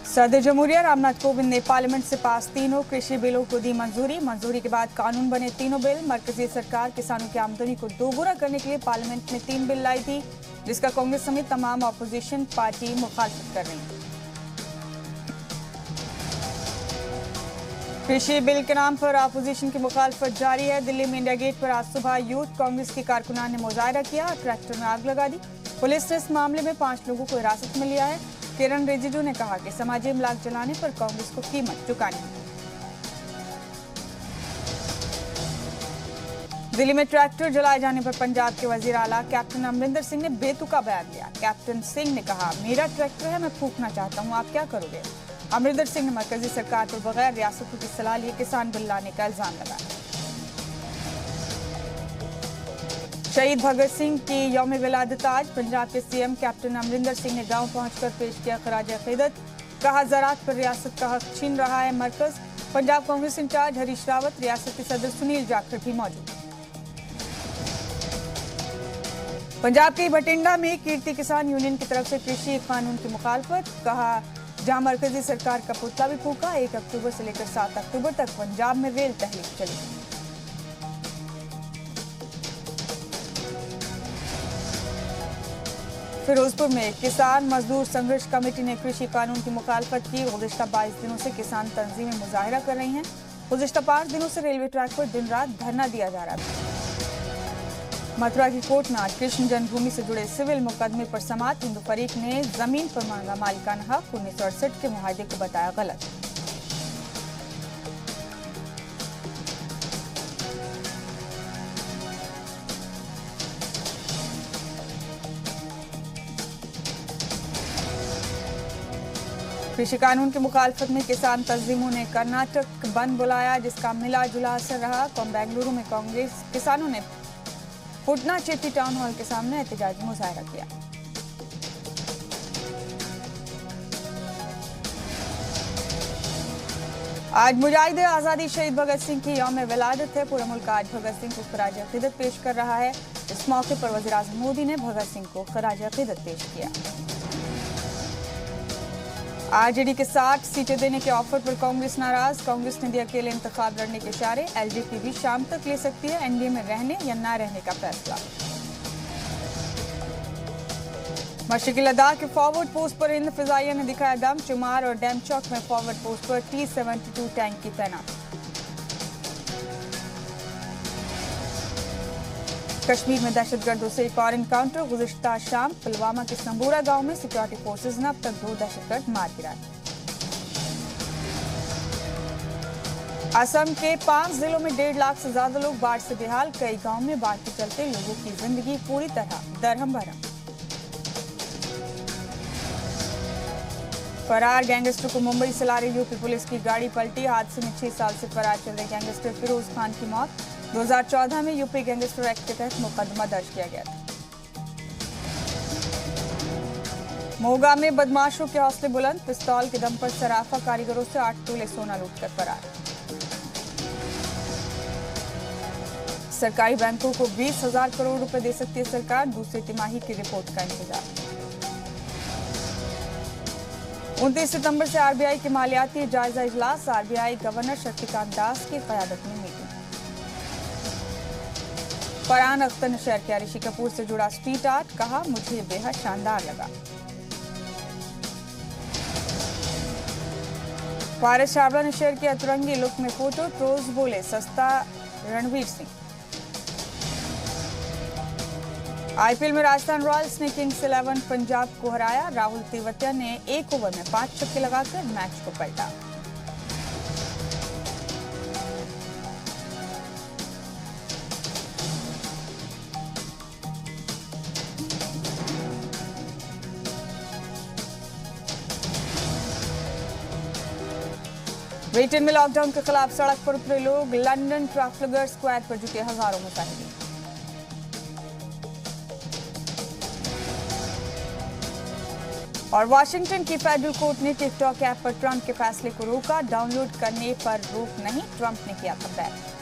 सदर जमहूरिया रामनाथ कोविंद ने पार्लियामेंट से पास तीनों कृषि बिलों को दी मंजूरी के बाद कानून बने तीनों बिल। मरकजी सरकार किसानों की आमदनी को दोगुना करने के लिए पार्लियामेंट में 3 बिल लाई थी, जिसका कांग्रेस समेत तमाम अपोजिशन पार्टी मुखालफत कर रही है। कृषि बिल के नाम पर अपोजिशन की मुखालफत जारी है। दिल्ली में इंडिया गेट पर आज सुबह यूथ कांग्रेस के कारकुनान ने मुजाहरा किया, ट्रैक्टर में आग लगा दी। पुलिस ने इस मामले में 5 लोगों को हिरासत में लिया है। किरण रिजिजू ने कहा कि समाजी इमलाक जलाने पर कांग्रेस को कीमत चुकानी है। दिल्ली में ट्रैक्टर जलाए जाने पर पंजाब के वजीर आला कैप्टन अमरिंदर सिंह ने बेतुका बयान दिया। कैप्टन सिंह ने कहा, मेरा ट्रैक्टर है, मैं फूंकना चाहता हूं, आप क्या करोगे। अमरिंदर सिंह ने मरकजी सरकार पर बगैर रियासतों की सलाह लिए किसान बिल लाने का इल्जाम लगाया। शहीद भगत सिंह की यौम विलादत आज पंजाब के सीएम कैप्टन अमरिंदर सिंह ने गांव पहुंचकर पेश किया खराज अकीदत। कहा, ज़राअत पर रियासत का हक छीन रहा है मरकज। पंजाब कांग्रेस इंचार्ज हरीश रावत, रियासती सदर सुनील जाखड़ भी मौजूद। पंजाब के बठिंडा में कीर्ति किसान यूनियन की तरफ से कृषि कानून की मुखालफत। कहा, जहां मरकजी सरकार का पुतला भी फूका, 1 अक्टूबर से लेकर 7 अक्टूबर तक पंजाब में रेल तहरीक चलेगी। फिरोजपुर में किसान मजदूर संघर्ष कमेटी ने कृषि कानून की मुखालफत की। गुज़िश्ता 22 दिनों से किसान तंजीमें मुजाहरा कर रही हैं। गुज़िश्ता 5 दिनों से रेलवे ट्रैक पर दिन रात धरना दिया जा रहा है। मथुरा की कोर्ट में आज कृष्ण जन्मभूमि से जुड़े सिविल मुकदमे पर समाअत। हिंदू फरीक ने जमीन पर मांगा मालिकाना हक, 1968 के मुआहदे को बताया गलत। कृषि कानून की मुखालफत में किसान तंजीमों ने कर्नाटक बंद बुलाया, जिसका मिला जुला असर रहा। बेंगलुरु में कांग्रेस किसानों ने पुटना चेट्टी टाउन हॉल के सामने एहतजाजी मुजाहरा किया। आज मुजाहिद आजादी शहीद भगत सिंह की यौम विलादत है। पूरा मुल्क आज भगत सिंह को खराज अकीदत पेश कर रहा है। इस मौके पर वज़ीर आज़म मोदी ने भगत सिंह को खराज अकीदत पेश किया। आरजेडी के 60 सीटें देने के ऑफर पर कांग्रेस नाराज। कांग्रेस ने दिया अकेले इंतखाब लड़ने के इशारे। एलजेपी भी शाम तक ले सकती है एनडीए में रहने या ना रहने का फैसला। मशरकी लद्दाख के फॉरवर्ड पोस्ट पर हिंद फिजाइया ने दिखाया दम। चुमार और डैमचौक में फॉरवर्ड पोस्ट पर T-72 टैंक की तैनाती। कश्मीर में दहशतगर्दों से एक और एनकाउंटर। गुज़िश्ता शाम पुलवामा के संबूरा गांव में सिक्योरिटी फोर्सेज ने अब तक 2 दहशतगर्द मार गिराए। असम के 5 जिलों में 1.5 लाख से ज्यादा लोग बाढ़ से बेहाल। कई गांव में बाढ़ के चलते लोगों की जिंदगी पूरी तरह दरहम बरहम। फरार गैंगस्टर को मुंबई से ला रही यूपी पुलिस की गाड़ी पलटी। हादसे में 6 साल से फरार चल रहे गैंगस्टर फिरोज खान की मौत। 2014 में यूपी गैंगस्टर एक्ट के तहत मुकदमा दर्ज किया गया था। मोगा में बदमाशों के हौसले बुलंद। पिस्तौल के दम पर सराफा कारीगरों से 8 तोले सोना लूटकर फरार। सरकारी बैंकों को 20,000 करोड़ रुपए दे सकती है सरकार। दूसरी तिमाही की रिपोर्ट का इंतजार। 29 सितंबर से आरबीआई के मालियाती जायजा इजलास। आरबीआई गवर्नर शक्तिकांत दास की क़यादत में मीटिंग। फरहान अख्तर ने शेयर किया ऋषि कपूर से जुड़ा स्ट्रीट आर्ट। कहा, मुझे बेहद शानदार लगा। पारस छाबड़ा ने शेयर किया तिरंगी लुक में फोटो। ट्रोल्स बोले, सस्ता रणवीर सिंह। आईपीएल में राजस्थान रॉयल्स ने किंग्स 11 पंजाब को हराया। राहुल तेवतिया ने 1 ओवर में 5 छक्के लगाकर मैच को पलटा। ब्रिटेन में लॉकडाउन के खिलाफ सड़क पर उतरे लोग। लंदन ट्राफलगर स्क्वायर पर जुटे हजारों मुजाहिदीन। और वाशिंगटन की फेडरल कोर्ट ने टिकटॉक ऐप पर ट्रंप के फैसले को रोका। डाउनलोड करने पर रोक नहीं, ट्रंप ने किया था बैन।